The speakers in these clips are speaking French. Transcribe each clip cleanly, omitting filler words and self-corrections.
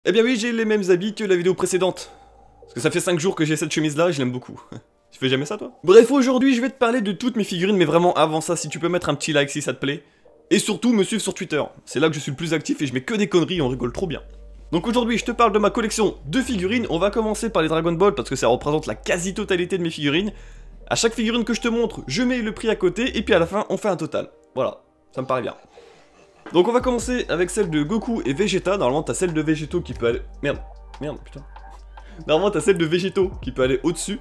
Eh bien oui, j'ai les mêmes habits que la vidéo précédente. Parce que ça fait 5 jours que j'ai cette chemise là et je l'aime beaucoup. Tu fais jamais ça toi? Bref, aujourd'hui je vais te parler de toutes mes figurines, mais vraiment avant ça, si tu peux mettre un petit like si ça te plaît. Et surtout me suivre sur Twitter, c'est là que je suis le plus actif et je mets que des conneries et on rigole trop bien. Donc aujourd'hui je te parle de ma collection de figurines, on va commencer par les Dragon Ball parce que ça représente la quasi-totalité de mes figurines. À chaque figurine que je te montre, je mets le prix à côté et puis à la fin on fait un total. Voilà, ça me paraît bien. Donc on va commencer avec celle de Goku et Vegeta. Normalement t'as celle de Végétaux qui peut aller... Merde, putain. Normalement t'as celle de Végétaux qui peut aller au-dessus.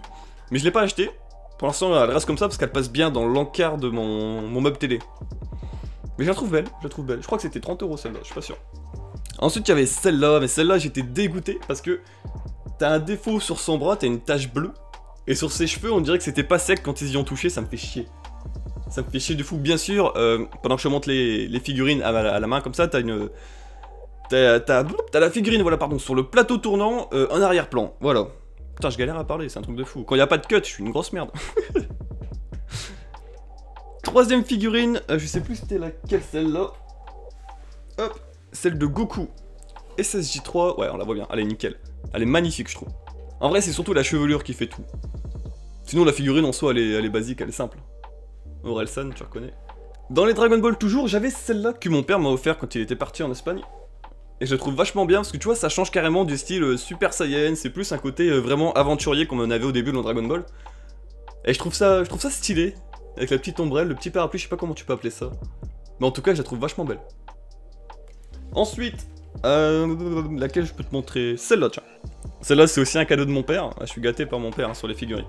Mais je l'ai pas acheté. Pour l'instant elle reste comme ça parce qu'elle passe bien dans l'encart de mon meuble télé. Mais je la trouve belle, Je crois que c'était 30 € celle-là, je suis pas sûr. Ensuite il y avait celle-là, mais celle-là j'étais dégoûté parce que t'as un défaut sur son bras, t'as une tache bleue. Et sur ses cheveux on dirait que c'était pas sec quand ils y ont touché, ça me fait chier. Ça me fait chier de fou. Bien sûr, pendant que je monte les figurines à la main comme ça, t'as une... T'as la figurine, voilà, pardon, sur le plateau tournant, en arrière-plan. Voilà. Putain, je galère à parler, c'est un truc de fou. Quand il n'y a pas de cut, je suis une grosse merde. Troisième figurine, je sais plus c'était laquelle celle-là. Hop, celle de Goku. SSJ3, ouais, on la voit bien, elle est nickel. Elle est magnifique, je trouve. En vrai, c'est surtout la chevelure qui fait tout. Sinon, la figurine en soi, elle est basique, elle est simple. Orelsan, tu reconnais. Dans les Dragon Ball toujours, j'avais celle-là que mon père m'a offert quand il était parti en Espagne. Et je la trouve vachement bien parce que tu vois, ça change carrément du style Super Saiyan, c'est plus un côté vraiment aventurier comme on avait au début dans Dragon Ball. Et je trouve ça stylé, avec la petite ombrelle, le petit parapluie, je sais pas comment tu peux appeler ça. Mais en tout cas, je la trouve vachement belle. Ensuite, laquelle je peux te montrer? Celle-là, tiens. Celle-là, c'est aussi un cadeau de mon père. Ah, je suis gâté par mon père hein, sur les figurines.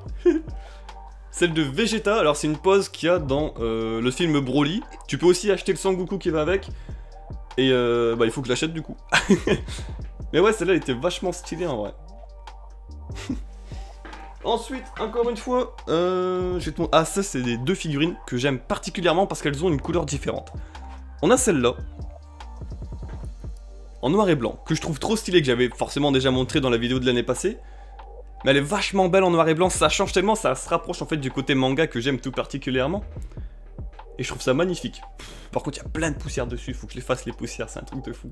Celle de Vegeta, alors c'est une pose qu'il y a dans le film Broly. Tu peux aussi acheter le Sangoku qui va avec. Et bah il faut que je l'achète du coup. Mais ouais, celle-là elle était vachement stylée en vrai. Ensuite, encore une fois, je vais te montrer... Ah, ça c'est des deux figurines que j'aime particulièrement parce qu'elles ont une couleur différente. On a celle-là. En noir et blanc, que je trouve trop stylée, que j'avais forcément déjà montré dans la vidéo de l'année passée. Mais elle est vachement belle en noir et blanc, ça change tellement, ça se rapproche en fait du côté manga que j'aime tout particulièrement. Et je trouve ça magnifique. Par contre, il y a plein de poussière dessus, il faut que je les fasse les poussières, c'est un truc de fou.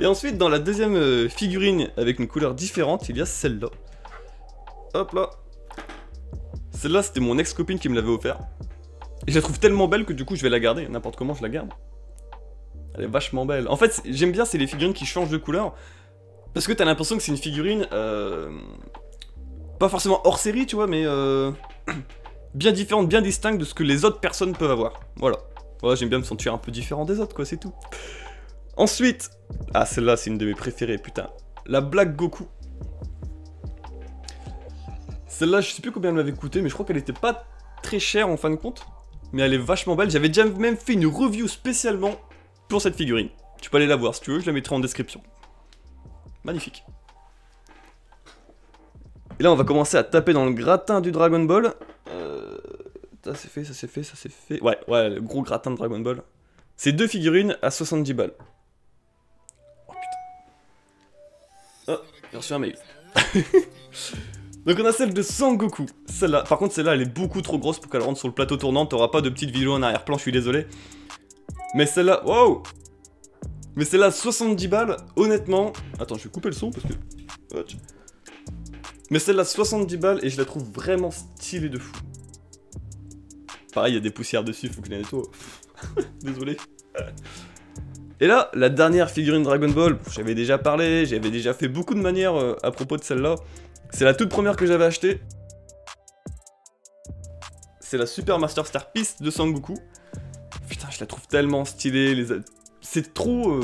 Et ensuite, dans la deuxième figurine avec une couleur différente, il y a celle-là. Hop là. Celle-là, c'était mon ex-copine qui me l'avait offert. Et je la trouve tellement belle que du coup, je vais la garder, n'importe comment je la garde. Elle est vachement belle. En fait, j'aime bien, c'est les figurines qui changent de couleur. Parce que t'as l'impression que c'est une figurine, pas forcément hors série, tu vois, mais bien différente, bien distincte de ce que les autres personnes peuvent avoir. Voilà. Voilà, j'aime bien me sentir un peu différent des autres, quoi, c'est tout. Ensuite, ah, celle-là, c'est une de mes préférées, putain. La Black Goku. Celle-là, je sais plus combien elle m'avait coûté, mais je crois qu'elle était pas très chère en fin de compte. Mais elle est vachement belle. J'avais déjà même fait une review spécialement pour cette figurine. Tu peux aller la voir si tu veux, je la mettrai en description. Magnifique. Et là on va commencer à taper dans le gratin du Dragon Ball. Ça c'est fait, ça c'est fait, ça c'est fait. Ouais, le gros gratin de Dragon Ball. C'est deux figurines à 70 balles. Oh putain. Oh, j'ai reçu un mail. Donc on a celle de Sangoku. Celle-là, par contre celle-là elle est beaucoup trop grosse pour qu'elle rentre sur le plateau tournant. T'auras pas de petite vidéo en arrière-plan, je suis désolé. Mais celle-là, wow. Mais celle-là 70 balles, honnêtement. Attends, je vais couper le son parce que... Mais celle-là 70 balles et je la trouve vraiment stylée de fou. Pareil, il y a des poussières dessus, faut que je les nettoie. Désolé. Et là, la dernière figurine Dragon Ball, j'avais déjà parlé, j'avais déjà fait beaucoup de manières à propos de celle-là. C'est la toute première que j'avais achetée. C'est la Super Master Star Piece de Sangoku. Putain, je la trouve tellement stylée, c'est trop...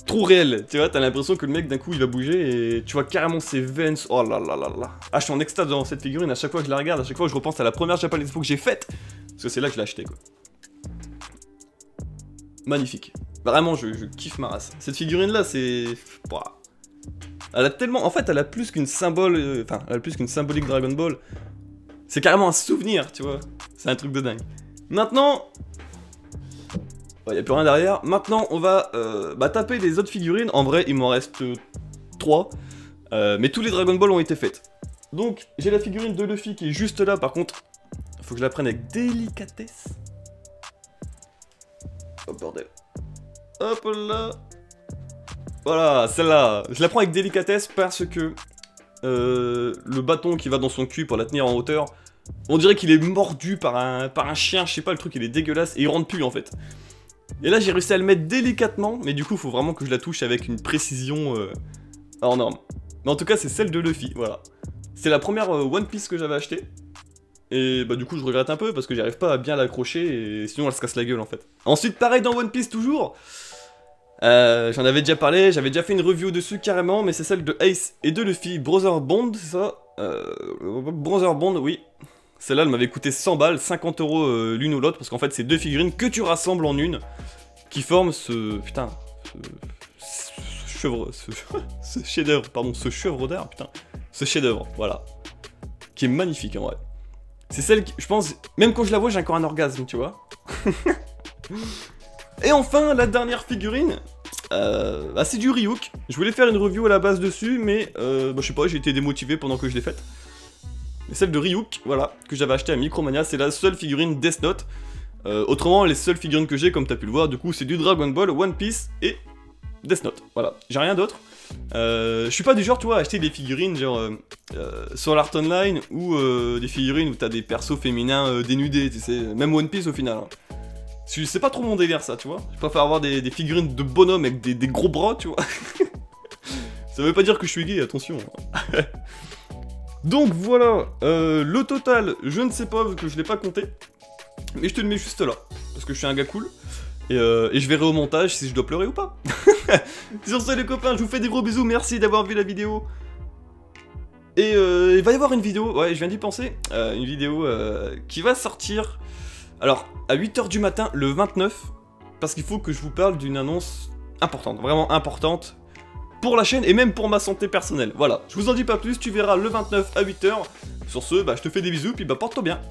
trop réel, tu vois, t'as l'impression que le mec d'un coup il va bouger et tu vois carrément ses veines, oh là là là là. Ah, je suis en extase devant cette figurine, à chaque fois que je la regarde, à chaque fois que je repense à la première Japan Expo que j'ai faite, parce que c'est là que je l'ai acheté quoi. Magnifique, vraiment je kiffe ma race. Cette figurine là c'est... Elle a tellement, en fait elle a plus qu'une symbole, enfin elle a plus qu'une symbolique Dragon Ball. C'est carrément un souvenir, tu vois, c'est un truc de dingue. Maintenant... Il n'y a plus rien derrière. Maintenant, on va taper les autres figurines. En vrai, il m'en reste 3. Mais tous les Dragon Ball ont été faites. Donc, j'ai la figurine de Luffy qui est juste là. Par contre, il faut que je la prenne avec délicatesse. Oh, bordel. Hop là. Voilà, celle-là. Je la prends avec délicatesse parce que le bâton qui va dans son cul pour la tenir en hauteur, on dirait qu'il est mordu par un chien, je sais pas, le truc il est dégueulasse et il rentre plus en fait. Et là j'ai réussi à le mettre délicatement, mais du coup faut vraiment que je la touche avec une précision hors norme. Mais en tout cas c'est celle de Luffy, voilà. C'est la première One Piece que j'avais achetée. Et bah du coup je regrette un peu parce que j'arrive pas à bien l'accrocher et sinon elle se casse la gueule en fait. Ensuite pareil dans One Piece toujours. J'en avais déjà parlé, j'avais déjà fait une review dessus carrément, mais c'est celle de Ace et de Luffy, Brother Bond, c'est ça Brother Bond, oui. Celle-là elle m'avait coûté 100 balles, 50 € l'une ou l'autre, parce qu'en fait c'est deux figurines que tu rassembles en une, qui forment ce... putain... ce chef-d'œuvre, pardon, ce chevre d'art, putain. Ce chef-d'œuvre, voilà. Qui est magnifique en vrai. C'est celle qui, je pense, même quand je la vois, j'ai encore un orgasme, tu vois. Et enfin, la dernière figurine, bah, c'est du Ryuk. Je voulais faire une review à la base dessus, mais bah, je sais pas, j'ai été démotivé pendant que je l'ai faite. Mais celle de Ryuk, voilà, que j'avais acheté à Micromania, c'est la seule figurine Death Note. Autrement, les seules figurines que j'ai, comme t'as pu le voir, du coup, c'est du Dragon Ball, One Piece et Death Note. Voilà, j'ai rien d'autre. Je suis pas du genre, tu vois, à acheter des figurines genre sur l'Art Online ou des figurines où t'as des persos féminins dénudés, tu sais, même One Piece au final. Hein. C'est pas trop mon délire ça, tu vois. Je préfère avoir des figurines de bonhommes avec des gros bras, tu vois. Ça veut pas dire que je suis gay, attention. Donc voilà, le total, je ne sais pas vu que je l'ai pas compté. Mais je te le mets juste là, parce que je suis un gars cool. Et je verrai au montage si je dois pleurer ou pas. Sur ce les copains, je vous fais des gros bisous, merci d'avoir vu la vidéo. Et il va y avoir une vidéo, ouais je viens d'y penser, une vidéo qui va sortir, alors à 8 h du matin le 29, parce qu'il faut que je vous parle d'une annonce importante, vraiment importante, pour la chaîne et même pour ma santé personnelle. Voilà, je vous en dis pas plus, tu verras le 29 à 8 h. Sur ce, bah je te fais des bisous, puis bah porte-toi bien.